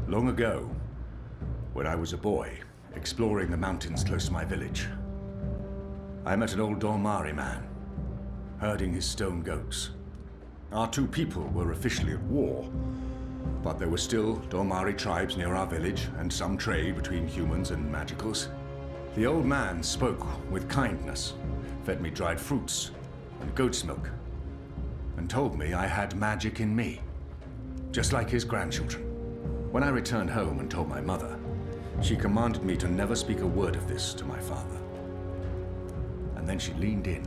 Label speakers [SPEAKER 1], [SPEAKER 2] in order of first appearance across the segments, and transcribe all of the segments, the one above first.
[SPEAKER 1] Long ago, when I was a boy, exploring the mountains close to my village, I met an old Dormari man, herding his stone goats. Our two people were officially at war, but there were still Dormari tribes near our village and some trade between humans and magicals. The old man spoke with kindness, fed me dried fruits and goat's milk, and told me I had magic in me, just like his grandchildren. When I returned home and told my mother, she commanded me to never speak a word of this to my father. And then she leaned in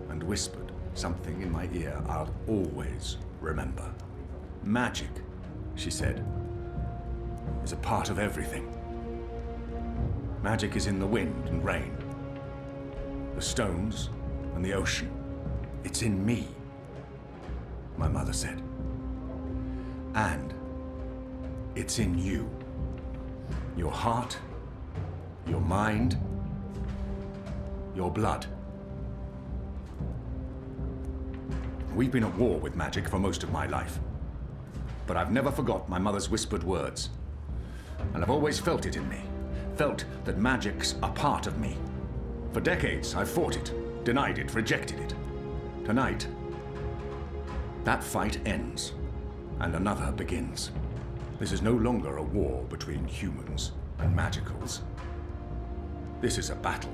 [SPEAKER 1] and whispered something in my ear I'll always remember. Magic, she said, is a part of everything. Magic is in the wind and rain, the stones and the ocean. It's in me, my mother said. And it's in you. Your heart, your mind, your blood. We've been at war with magic for most of my life, but I've never forgot my mother's whispered words. And I've always felt it in me, felt that magic's a part of me. For decades, I've fought it, denied it, rejected it. Tonight, that fight ends, and another begins. This is no longer a war between humans and magicals. This is a battle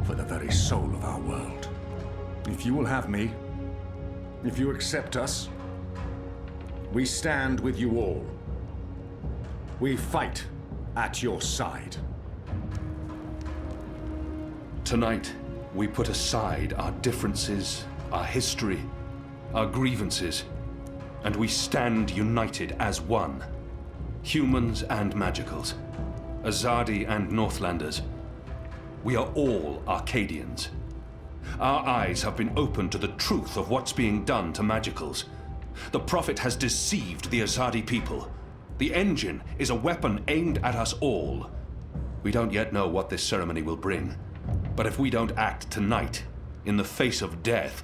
[SPEAKER 1] for the very soul of our world. If you will have me, if you accept us, we stand with you all. We fight at your side.
[SPEAKER 2] Tonight, we put aside our differences, our history, our grievances, and we stand united as one. Humans and magicals, Azadi and Northlanders. We are all Arcadians. Our eyes have been opened to the truth of what's being done to magicals. The Prophet has deceived the Azadi people. The engine is a weapon aimed at us all. We don't yet know what this ceremony will bring, but if we don't act tonight, in the face of death,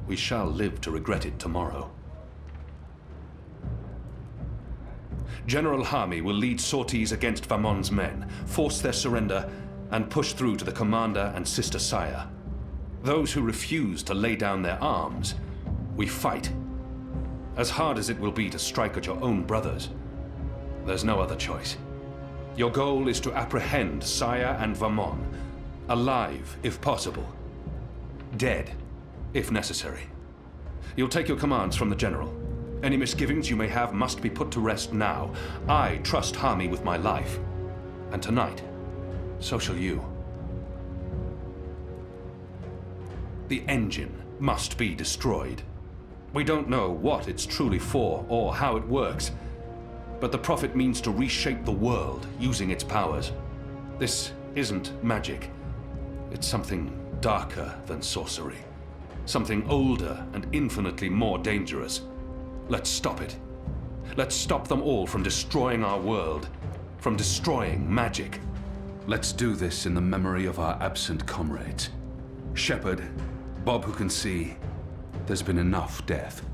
[SPEAKER 2] we shall live to regret it tomorrow. General Hami will lead sorties against Vamon's men, force their surrender, and push through to the commander and Sister Saya. Those who refuse to lay down their arms, we fight. As hard as it will be to strike at your own brothers, there's no other choice. Your goal is to apprehend Saya and Vamon, alive if possible, dead if necessary. You'll take your commands from the General. Any misgivings you may have must be put to rest now. I trust Hami with my life. And tonight, so shall you. The engine must be destroyed. We don't know what it's truly for or how it works, but the Prophet means to reshape the world using its powers. This isn't magic. It's something darker than sorcery. Something older and infinitely more dangerous. Let's stop it. Let's stop them all from destroying our world, from destroying magic. Let's do this in the memory of our absent comrades. Shepherd, Bob who can see, there's been enough death.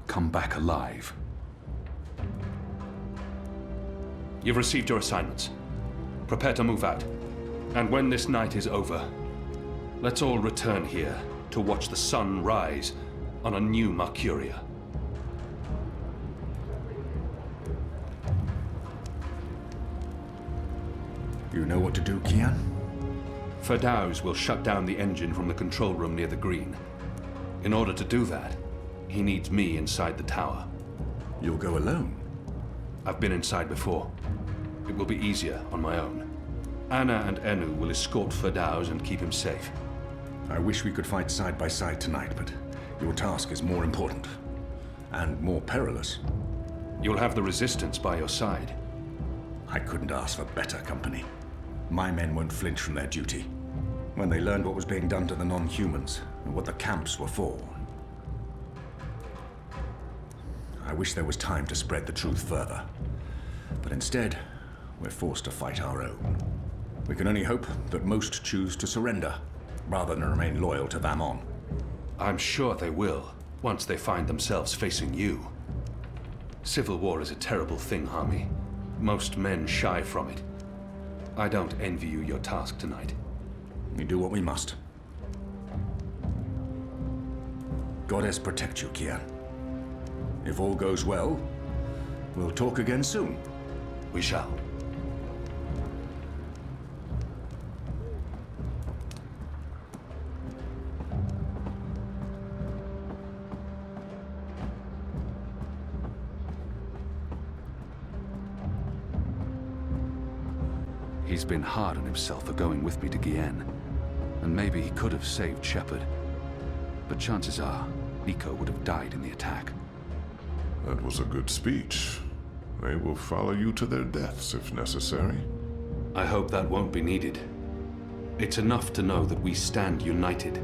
[SPEAKER 2] Come back alive. You've received your assignments. Prepare to move out. And when this night is over, let's all return here to watch the sun rise on a new Mercuria.
[SPEAKER 1] You know what to do, Kian?
[SPEAKER 2] Firdaus will shut down the engine from the control room near the green. In order to do that, he needs me inside the tower.
[SPEAKER 1] You'll go alone?
[SPEAKER 2] I've been inside before. It will be easier on my own. Anna and Enu will escort Firdaus and keep him safe.
[SPEAKER 1] I wish we could fight side by side tonight, but your task is more important. And more perilous.
[SPEAKER 2] You'll have the Resistance by your side.
[SPEAKER 1] I couldn't ask for better company. My men won't flinch from their duty. When they learned what was being done to the non-humans, and what the camps were for. I wish there was time to spread the truth further. But instead, we're forced to fight our own. We can only hope that most choose to surrender, rather than remain loyal to Vamon.
[SPEAKER 2] I'm sure they will, once they find themselves facing you. Civil war is a terrible thing, Hami. Most men shy from it. I don't envy you your task tonight.
[SPEAKER 1] We do what we must. Goddess protect you, Kian. If all goes well, we'll talk again soon.
[SPEAKER 2] We shall.
[SPEAKER 3] He's been hard on himself for going with me to Kian. And maybe he could have saved Shepard. But chances are, Nico would have died in the attack.
[SPEAKER 4] That was a good speech. They will follow you to their deaths if necessary.
[SPEAKER 2] I hope that won't be needed. It's enough to know that we stand united.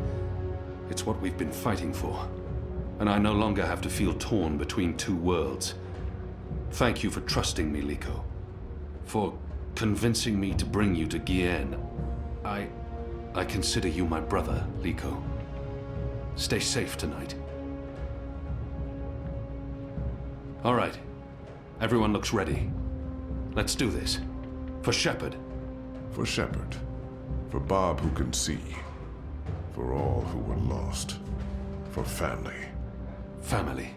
[SPEAKER 2] It's what we've been fighting for. And I no longer have to feel torn between two worlds. Thank you for trusting me, Liko. For convincing me to bring you to Kian. I consider you my brother, Liko. Stay safe tonight. All right. Everyone looks ready. Let's do this. For Shepard.
[SPEAKER 4] For Shepard. For Bob who can see. For all who were lost. For family.
[SPEAKER 2] Family.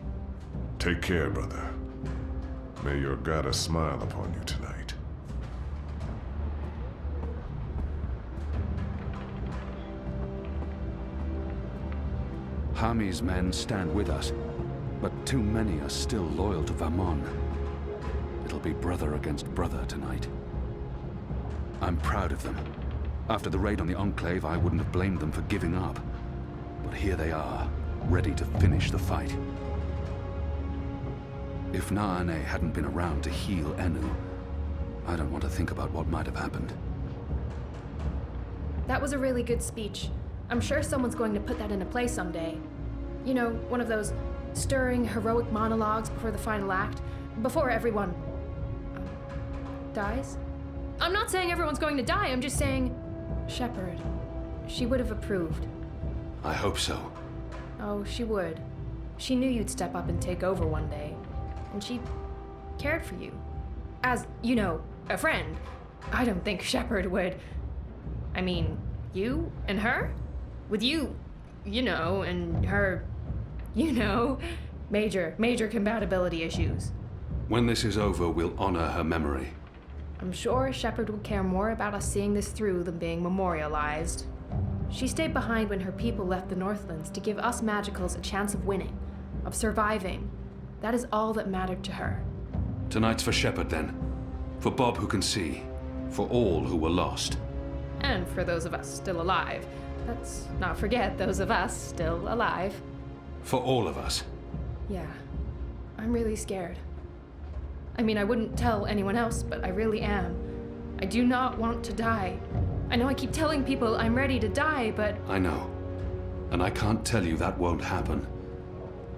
[SPEAKER 4] Take care, brother. May your goddess smile upon you tonight.
[SPEAKER 3] Hami's men stand with us, but too many are still loyal to Vermon. It'll be brother against brother tonight. I'm proud of them. After the raid on the Enclave, I wouldn't have blamed them for giving up. But here they are, ready to finish the fight. If Naane hadn't been around to heal Enu, I don't want to think about what might have happened.
[SPEAKER 5] That was a really good speech. I'm sure someone's going to put that into play someday. You know, one of those stirring, heroic monologues before the final act, before everyone dies? I'm not saying everyone's going to die, I'm just saying Shepard. She would have approved.
[SPEAKER 2] I hope so.
[SPEAKER 5] Oh, she would. She knew you'd step up and take over one day. And she cared for you. As, you know, a friend. I don't think Shepard would. I mean, you and her? With you, you know, and her, you know, major compatibility issues.
[SPEAKER 2] When this is over, we'll honor her memory.
[SPEAKER 5] I'm sure Shepard would care more about us seeing this through than being memorialized. She stayed behind when her people left the Northlands to give us Magicals a chance of winning, of surviving. That is all that mattered to her.
[SPEAKER 2] Tonight's for Shepard, then. For Bob who can see. For all who were lost.
[SPEAKER 5] And for those of us still alive. Let's not forget those of us still alive.
[SPEAKER 2] For all of us.
[SPEAKER 5] Yeah, I'm really scared. I mean, I wouldn't tell anyone else, but I really am. I do not want to die. I know I keep telling people I'm ready to die, but...
[SPEAKER 2] I know. And I can't tell you that won't happen.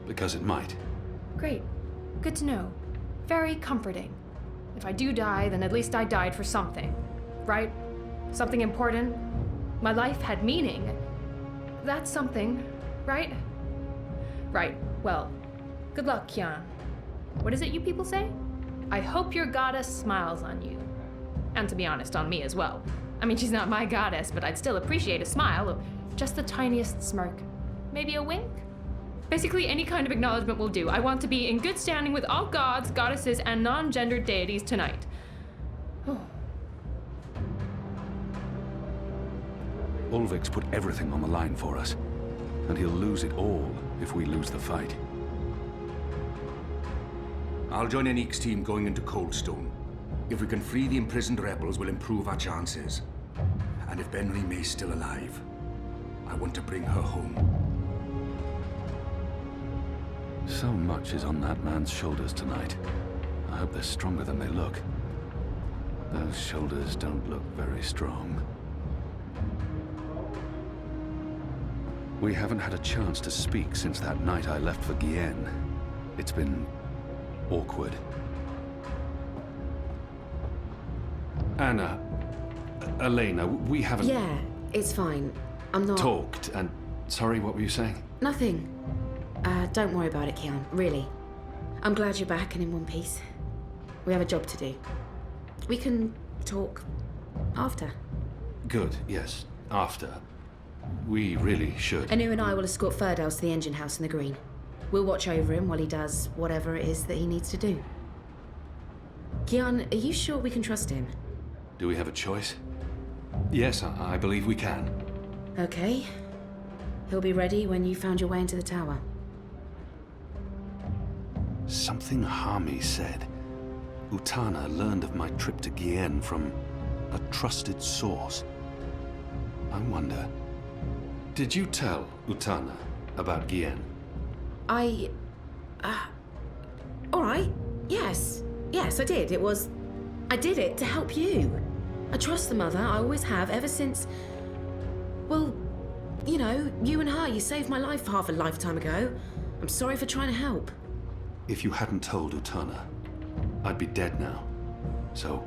[SPEAKER 2] Because it might.
[SPEAKER 5] Great. Good to know. Very comforting. If I do die, then at least I died for something. Right? Something important. My life had meaning. That's something, right? Right. Well, good luck, Kian. What is it you people say? I hope your goddess smiles on you. And to be honest, on me as well. I mean, she's not my goddess, but I'd still appreciate a smile. Just the tiniest smirk. Maybe a wink? Basically, any kind of acknowledgement will do. I want to be in good standing with all gods, goddesses, and non-gendered deities tonight. Oh.
[SPEAKER 3] Ulvics put everything on the line for us, and he'll lose it all if we lose the fight.
[SPEAKER 1] I'll join Enique's team going into Coldstone. If we can free the imprisoned rebels, we'll improve our chances. And if Benry May's still alive, I want to bring her home.
[SPEAKER 3] So much is on that man's shoulders tonight. I hope they're stronger than they look. Those shoulders don't look very strong. We haven't had a chance to speak since that night I left for Kian. It's been awkward.
[SPEAKER 2] Anna, Elena, we haven't...
[SPEAKER 6] Yeah, it's fine. I'm not...
[SPEAKER 2] talked, and... Sorry, what were you saying?
[SPEAKER 6] Nothing. Don't worry about it, Kian. Really. I'm glad you're back and in one piece. We have a job to do. We can talk after.
[SPEAKER 2] Good, yes. After. We really should.
[SPEAKER 6] Anu and I will escort Ferdows to the engine house in the green. We'll watch over him while he does whatever it is that he needs to do. Kian, are you sure we can trust him?
[SPEAKER 2] Do we have a choice? Yes, I believe we can.
[SPEAKER 6] Okay. He'll be ready when you found your way into the tower.
[SPEAKER 3] Something Hami said. Utana learned of my trip to Kian from a trusted source. I wonder...
[SPEAKER 2] Did you tell Utana about Kian?
[SPEAKER 6] All right. Yes. Yes, I did. I did it to help you. I trust the mother. I always have, ever since... Well, you know, you and her, you saved my life half a lifetime ago. I'm sorry for trying to help.
[SPEAKER 2] If you hadn't told Utana, I'd be dead now. So,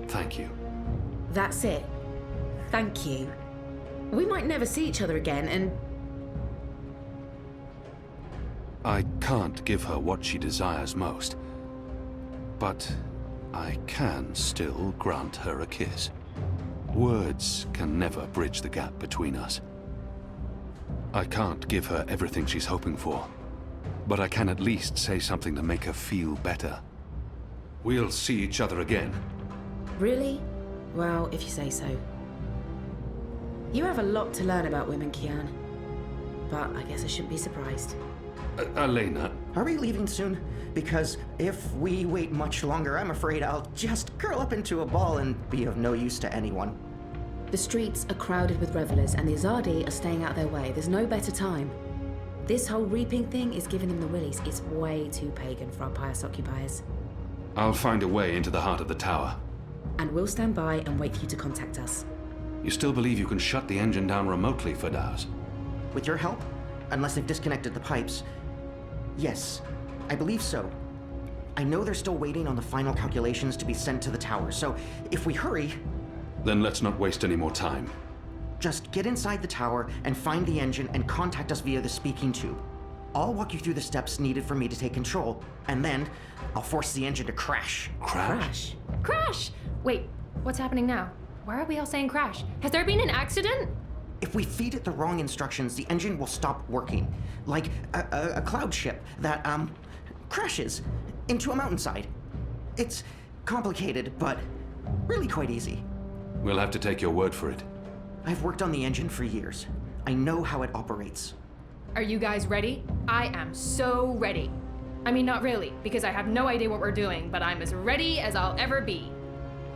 [SPEAKER 2] thank you.
[SPEAKER 6] That's it. Thank you. We might never see each other again, and...
[SPEAKER 3] I can't give her what she desires most. But I can still grant her a kiss. Words can never bridge the gap between us. I can't give her everything she's hoping for, but I can at least say something to make her feel better.
[SPEAKER 2] We'll see each other again.
[SPEAKER 6] Really? Well, if you say so. You have a lot to learn about women, Kian. But I guess I shouldn't be surprised.
[SPEAKER 2] Elena.
[SPEAKER 7] Are we leaving soon? Because if we wait much longer, I'm afraid I'll just curl up into a ball and be of no use to anyone.
[SPEAKER 6] The streets are crowded with revelers, and the Azadi are staying out their way. There's no better time. This whole reaping thing is giving them the willies. It's way too pagan for our pious occupiers.
[SPEAKER 2] I'll find a way into the heart of the tower.
[SPEAKER 6] And we'll stand by and wait for you to contact us.
[SPEAKER 2] You still believe you can shut the engine down remotely, Ferdows?
[SPEAKER 7] With your help? Unless they've disconnected the pipes. Yes, I believe so. I know they're still waiting on the final calculations to be sent to the tower, so if we hurry...
[SPEAKER 2] Then let's not waste any more time.
[SPEAKER 7] Just get inside the tower and find the engine and contact us via the speaking tube. I'll walk you through the steps needed for me to take control, and then I'll force the engine to crash.
[SPEAKER 2] Crash?
[SPEAKER 5] Crash! Wait, what's happening now? Why are we all saying crash? Has there been an accident?
[SPEAKER 7] If we feed it the wrong instructions, the engine will stop working. Like a cloud ship that, crashes into a mountainside. It's complicated, but really quite easy.
[SPEAKER 2] We'll have to take your word for it.
[SPEAKER 7] I've worked on the engine for years. I know how it operates.
[SPEAKER 5] Are you guys ready? I am so ready. I mean, not really, because I have no idea what we're doing, but I'm as ready as I'll ever be.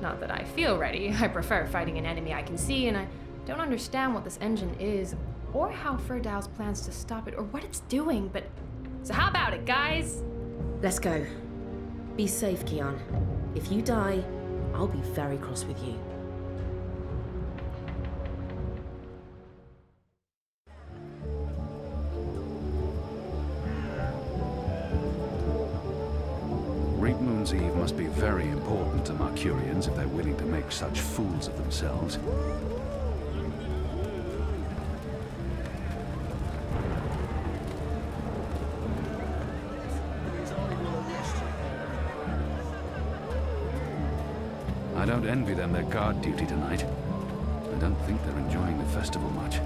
[SPEAKER 5] Not that I feel ready. I prefer fighting an enemy I can see, and I don't understand what this engine is, or how Ferdows plans to stop it, or what it's doing, but... So how about it, guys?
[SPEAKER 6] Let's go. Be safe, Kian. If you die, I'll be very cross with you.
[SPEAKER 3] Reapmoon's Eve must be very important to Mercurians if they're willing to make such fools of themselves. I don't envy them their guard duty tonight. I don't think they're enjoying the festival much.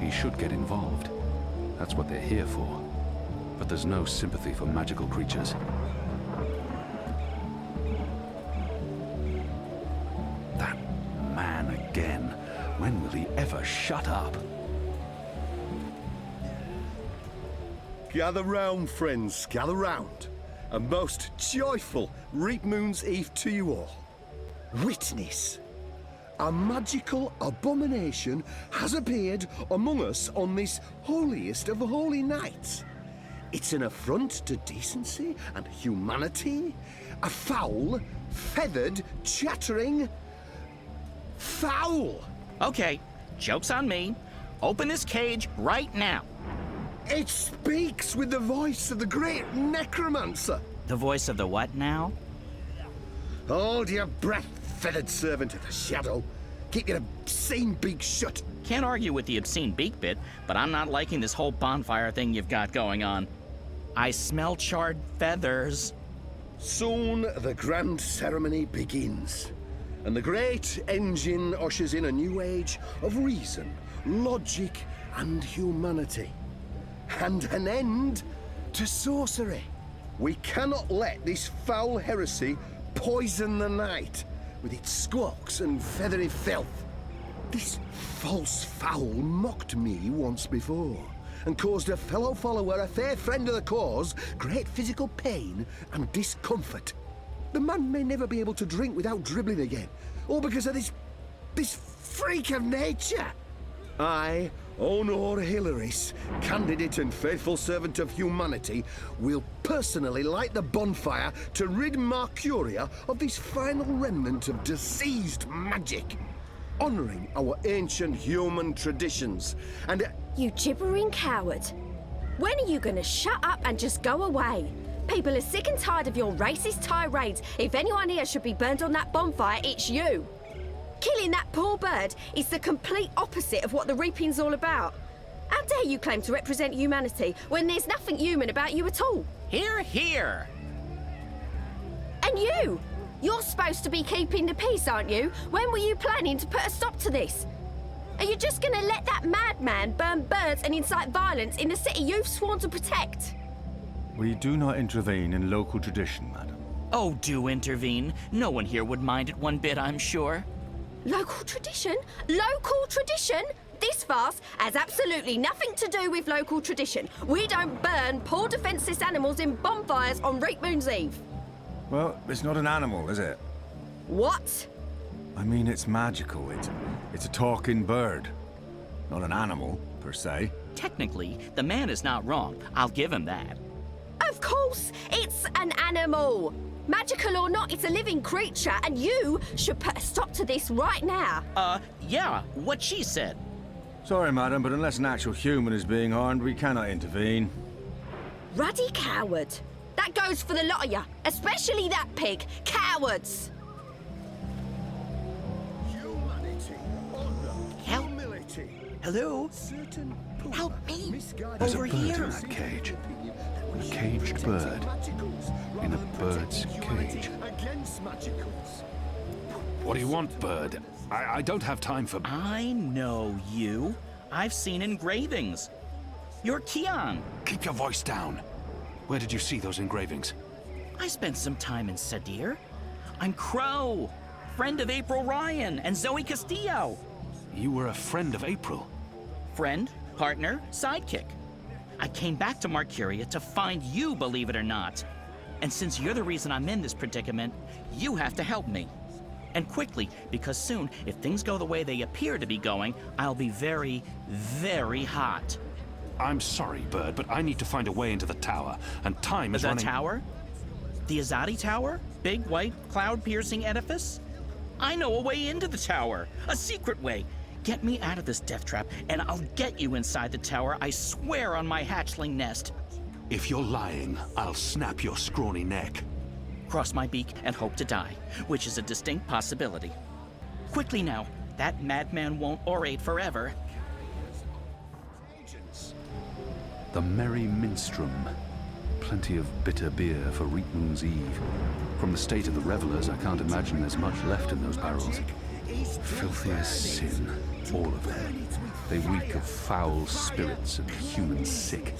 [SPEAKER 3] He should get involved. That's what they're here for. But there's no sympathy for magical creatures. That man again. When will he ever shut up?
[SPEAKER 8] Gather round, friends, gather round. A most joyful Reapmoon's Eve to you all. Witness. A magical abomination has appeared among us on this holiest of holy nights. It's an affront to decency and humanity. A foul, feathered, chattering... fowl!
[SPEAKER 9] Okay, joke's on me. Open this cage right now.
[SPEAKER 8] It speaks with the voice of the great necromancer.
[SPEAKER 9] The voice of the what now?
[SPEAKER 8] Hold your breath, feathered servant of the shadow. Keep your obscene beak shut.
[SPEAKER 9] Can't argue with the obscene beak bit, but I'm not liking this whole bonfire thing you've got going on. I smell charred feathers.
[SPEAKER 8] Soon the grand ceremony begins, and the great engine ushers in a new age of reason, logic, and humanity. And an end to sorcery. We cannot let this foul heresy poison the night with its squawks and feathery filth. This false fowl mocked me once before, and caused a fellow follower, a fair friend of the cause, great physical pain and discomfort. The man may never be able to drink without dribbling again, all because of this freak of nature. I, Onor Hileriss, candidate and faithful servant of humanity, will personally light the bonfire to rid Mercuria of this final remnant of diseased magic, honoring our ancient human traditions and...
[SPEAKER 10] You gibbering coward. When are you gonna shut up and just go away? People are sick and tired of your racist tirades. If anyone here should be burned on that bonfire, it's you. Killing that poor bird is the complete opposite of what the reaping's all about. How dare you claim to represent humanity when there's nothing human about you at all?
[SPEAKER 9] Hear, hear.
[SPEAKER 10] And you! You're supposed to be keeping the peace, aren't you? When were you planning to put a stop to this? Are you just gonna let that madman burn birds and incite violence in the city you've sworn to protect?
[SPEAKER 1] We do not intervene in local tradition, madam.
[SPEAKER 9] Oh, do intervene. No one here would mind it one bit, I'm sure.
[SPEAKER 10] Local tradition? Local tradition? This farce has absolutely nothing to do with local tradition. We don't burn poor defenseless animals in bonfires on Reapmoon's Eve.
[SPEAKER 1] Well, it's not an animal, is it?
[SPEAKER 10] What?
[SPEAKER 1] I mean, it's magical. It's a talking bird. Not an animal, per se.
[SPEAKER 9] Technically, the man is not wrong. I'll give him that.
[SPEAKER 10] Of course, it's an animal. Magical or not, it's a living creature, and you should put a stop to this right now.
[SPEAKER 9] Yeah, what she said.
[SPEAKER 1] Sorry, madam, but unless an actual human is being harmed, we cannot intervene.
[SPEAKER 10] Ruddy coward. That goes for the lot of you, especially that pig. Cowards!
[SPEAKER 8] Humanity, honor,
[SPEAKER 9] Help.
[SPEAKER 8] humility.
[SPEAKER 9] Hello?
[SPEAKER 8] Certain
[SPEAKER 9] Help me!
[SPEAKER 3] There's a
[SPEAKER 9] Over
[SPEAKER 3] bird
[SPEAKER 9] here.
[SPEAKER 3] in that cage. A caged bird. In a bird's cage.
[SPEAKER 8] Against magicals.
[SPEAKER 3] What do you want, bird? I don't have time for...
[SPEAKER 9] I know you. I've seen engravings. You're Kian.
[SPEAKER 3] Keep your voice down. Where did you see those engravings?
[SPEAKER 9] I spent some time in Sadir. I'm Crow, friend of April Ryan and Zoe Castillo.
[SPEAKER 3] You were a friend of April.
[SPEAKER 9] Friend, partner, sidekick. I came back to Mercuria to find you, believe it or not. And since you're the reason I'm in this predicament, you have to help me. And quickly, because soon, if things go the way they appear to be going, I'll be very, very hot.
[SPEAKER 3] I'm sorry, Bird, but I need to find a way into the tower, and time is running...
[SPEAKER 9] The tower? The Azadi Tower? Big, white, cloud-piercing edifice? I know a way into the tower. A secret way. Get me out of this death trap, and I'll get you inside the tower, I swear on my hatchling nest.
[SPEAKER 3] If you're lying, I'll snap your scrawny neck.
[SPEAKER 9] Cross my beak and hope to die, which is a distinct possibility. Quickly now, that madman won't orate forever.
[SPEAKER 3] The Merry Minstrom. Plenty of bitter beer for Reapmoon's Eve. From the state of the revelers, I can't imagine there's much left in those barrels. Filthy as sin, all of them. They reek of foul spirits and human sick.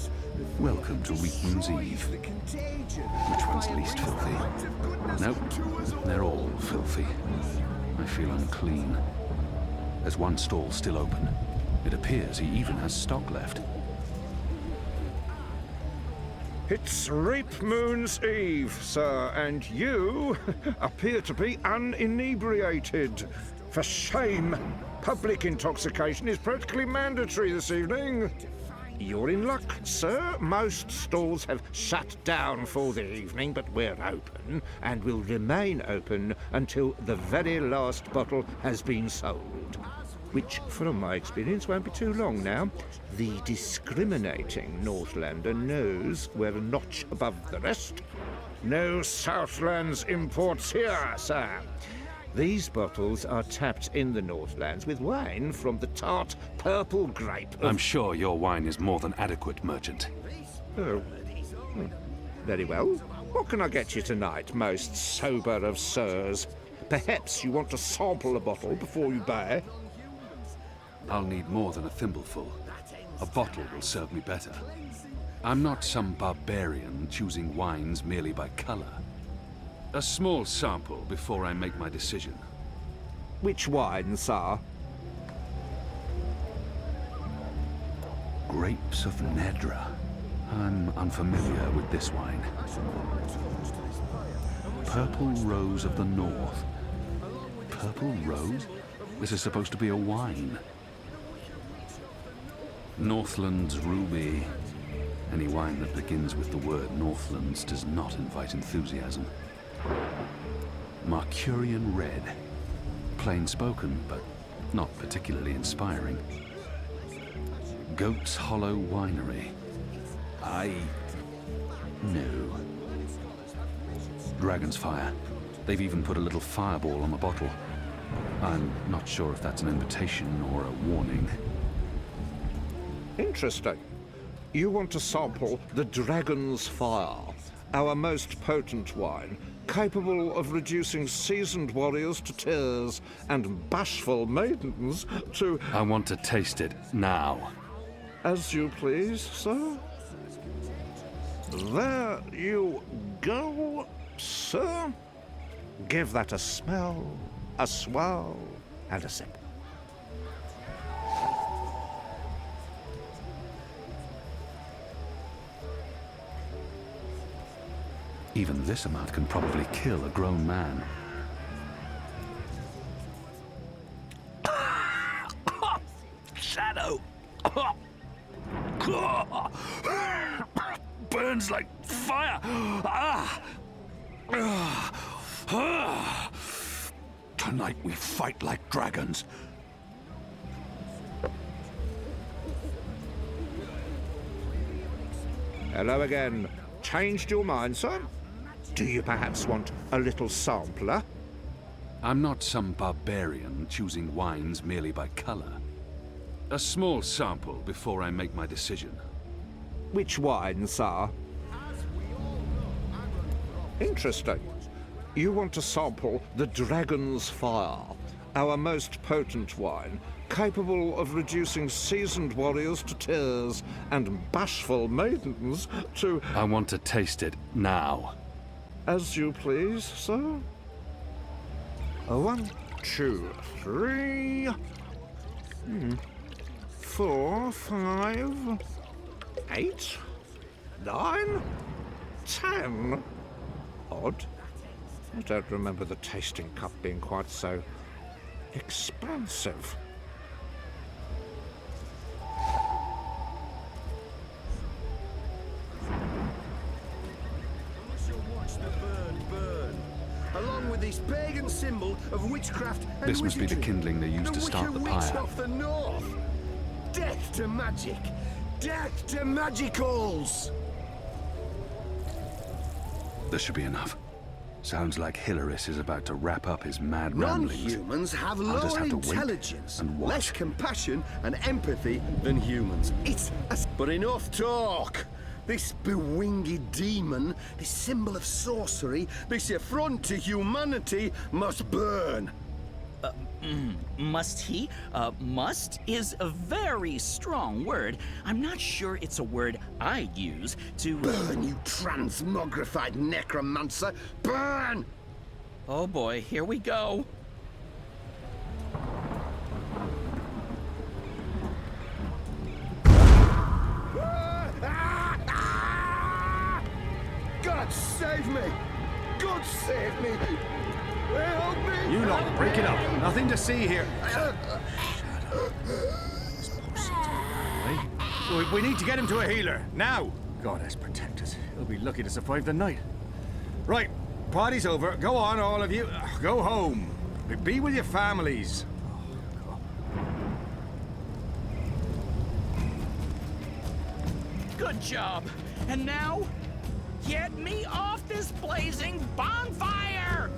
[SPEAKER 3] Welcome to Reapmoon's Eve. Which one's least filthy? Nope, they're all filthy. I feel unclean. There's one stall still open. It appears he even has stock left.
[SPEAKER 11] It's Reapmoon's Eve, sir, and you appear to be uninebriated. For shame! Public intoxication is practically mandatory this evening. You're in luck, sir. Most stalls have shut down for the evening, but we're open and will remain open until the very last bottle has been sold. Which, from my experience, won't be too long now. The discriminating Northlander knows we're a notch above the rest. No Southlands imports here, sir. These bottles are tapped in the Northlands with wine from the tart purple grape of...
[SPEAKER 3] I'm sure your wine is more than adequate, merchant.
[SPEAKER 11] Oh. Very well. What can I get you tonight, most sober of sirs? Perhaps you want to sample a bottle before you buy?
[SPEAKER 3] I'll need more than a thimbleful. A bottle will serve me better. I'm not some barbarian choosing wines merely by color. A small sample before I make my decision.
[SPEAKER 11] Which wine, sir?
[SPEAKER 3] Grapes of Nedra. I'm unfamiliar with this wine. Purple Rose of the North. Purple Rose? This is supposed to be a wine. Northland's Ruby. Any wine that begins with the word Northlands does not invite enthusiasm. Marcurian Red. Plain spoken, but not particularly inspiring. Goat's Hollow Winery. No. Dragon's Fire. They've even put a little fireball on the bottle. I'm not sure if that's an invitation or a warning.
[SPEAKER 11] Interesting. You want to sample the Dragon's Fire, our most potent wine, capable of reducing seasoned warriors to tears and bashful maidens to...
[SPEAKER 3] I want to taste it now.
[SPEAKER 11] As you please, sir. There you go, sir. Give that a smell, a swirl, and a sip.
[SPEAKER 3] Even this amount can probably kill a grown man.
[SPEAKER 2] Shadow! Burns like fire! Tonight we fight like dragons.
[SPEAKER 11] Hello again. Changed your mind, sir? Do you perhaps want a little sampler?
[SPEAKER 3] I'm not some barbarian choosing wines merely by color. A small sample before I make my decision.
[SPEAKER 11] Which wine, sir? Interesting. You want to sample the Dragon's Fire, our most potent wine, capable of reducing seasoned warriors to tears and bashful maidens to...
[SPEAKER 3] I want to taste it now.
[SPEAKER 11] As you please, sir. 1, 2, 3... 4, 5... 8... 9... 10... Odd. I don't remember the tasting cup being quite so... expansive.
[SPEAKER 8] Along with this pagan symbol of witchcraft and
[SPEAKER 3] This must be the kindling they used to start the
[SPEAKER 8] wicked witch
[SPEAKER 3] pyre.
[SPEAKER 8] of the north. Death to magic. Death to magicals.
[SPEAKER 3] This should be enough. Sounds like Hileriss is about to wrap up his mad ramblings.
[SPEAKER 8] Non-humans have
[SPEAKER 3] I'll just
[SPEAKER 8] lower
[SPEAKER 3] have to wait
[SPEAKER 8] intelligence,
[SPEAKER 3] and watch.
[SPEAKER 8] less compassion and empathy than humans. But enough talk. This bewinged demon, this symbol of sorcery, this affront to humanity must burn.
[SPEAKER 9] Must he? Must is a very strong word. I'm not sure it's a word I'd use to...
[SPEAKER 8] Burn, you transmogrified necromancer! Burn!
[SPEAKER 9] Oh boy, here we go.
[SPEAKER 8] God save me! God save me! Help me!
[SPEAKER 1] You lot, break it up. Nothing to see here. We need to get him to a healer, now! Goddess protect us. He'll be lucky to survive the night. Right, party's over. Go on, all of you. Go home. Be with your families.
[SPEAKER 9] Good job. And now, get me off this blazing bonfire!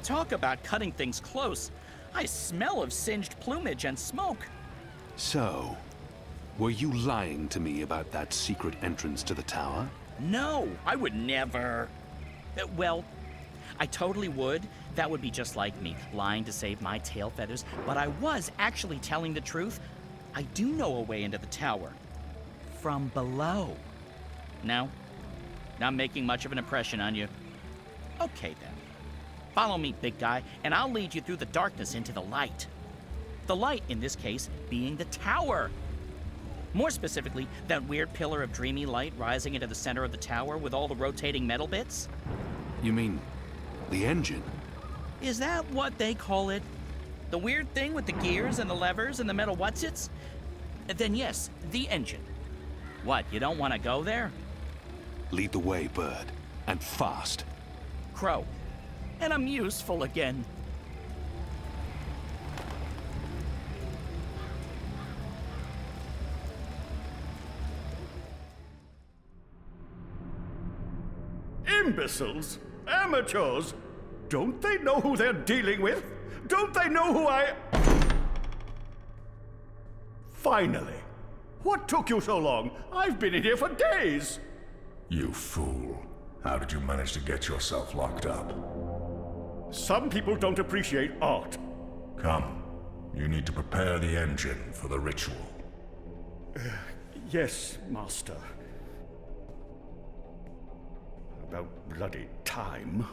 [SPEAKER 9] Talk about cutting things close. I smell of singed plumage and smoke.
[SPEAKER 3] So, were you lying to me about that secret entrance to the tower?
[SPEAKER 9] No, I would never. Well, I totally would. That would be just like me, lying to save my tail feathers. But I was actually telling the truth. I do know a way into the tower. From below. No? Not making much of an impression on you. Okay then. Follow me, big guy, and I'll lead you through the darkness into the light. The light, in this case, being the tower. More specifically, that weird pillar of dreamy light rising into the center of the tower with all the rotating metal bits.
[SPEAKER 3] You mean the engine?
[SPEAKER 9] Is that what they call it? The weird thing with the gears and the levers and the metal whatsits? Then yes, the engine. What, you don't want to go there?
[SPEAKER 3] Lead the way, Bird. And fast.
[SPEAKER 9] Crow. And I'm useful again.
[SPEAKER 12] Imbeciles? Amateurs? Don't they know who they're dealing with? Don't they know who I... Finally. What took you so long? I've been in here for days.
[SPEAKER 4] You fool. How did you manage to get yourself locked up?
[SPEAKER 12] Some people don't appreciate art.
[SPEAKER 4] Come. You need to prepare the engine for the ritual.
[SPEAKER 12] Yes, Master. About bloody time.